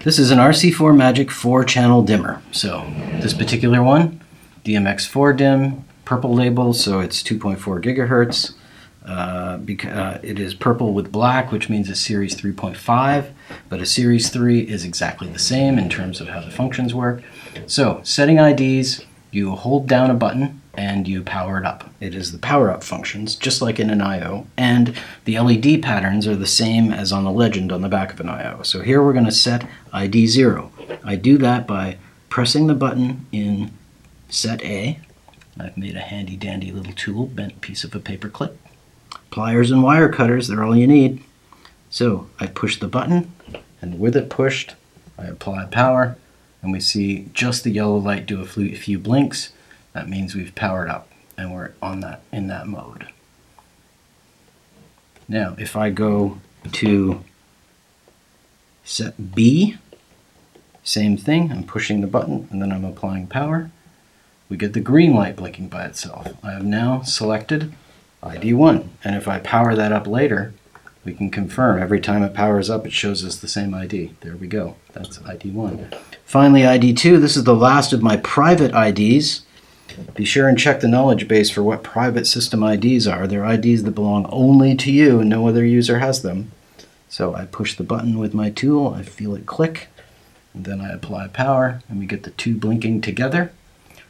This is an RC4Magic 4-channel dimmer. So this particular one, DMX4dim, purple label, so it's 2.4 gigahertz. It is purple with black, which means it's series 3.5, but a series 3 is exactly the same in terms of how the functions work. So setting IDs, you hold down a button and you power it up. It is the power up functions, just like in an I/O, and the LED patterns are the same as on the legend on the back of an I/O. So here we're going to set ID 0. I do that by pressing the button in set A. I've made a handy dandy little tool, bent piece of a paper clip. Pliers and wire cutters, they're all you need. So I push the button, and with it pushed, I apply power, and we see just the yellow light do a few blinks. That means we've powered up, and we're in that mode. Now, if I go to set B, same thing, I'm pushing the button, and then I'm applying power. We get the green light blinking by itself. I have now selected ID 1, and if I power that up later, we can confirm every time it powers up it shows us the same ID. There we go, that's ID 1. Finally, ID 2, this is the last of my private IDs. Be sure and check the knowledge base for what private system IDs are. They're IDs that belong only to you and no other user has them. So I push the button with my tool, I feel it click, and then I apply power, and we get the two blinking together.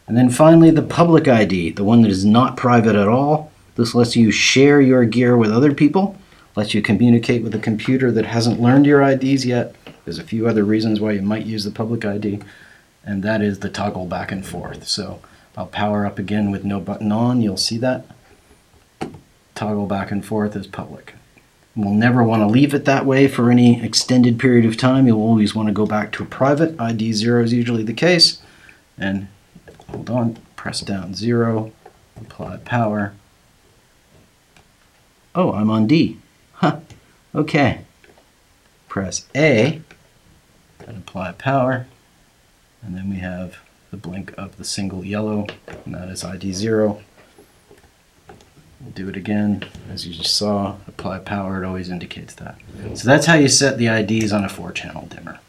And then finally the public ID, the one that is not private at all. This lets you share your gear with other people, lets you communicate with a computer that hasn't learned your IDs yet. There's a few other reasons why you might use the public ID, and that is the toggle back and forth. So I'll power up again with no button on, you'll see that. Toggle back and forth is public. We'll never want to leave it that way for any extended period of time. You'll always want to go back to a private. ID 0 is usually the case. And hold on, press down 0, apply power. Oh, I'm on D. Huh, okay. Press A and apply power. And then we have the blink of the single yellow, and that is ID 0. We'll do it again. As you just saw, apply power, it always indicates that. So that's how you set the IDs on a 4-channel dimmer.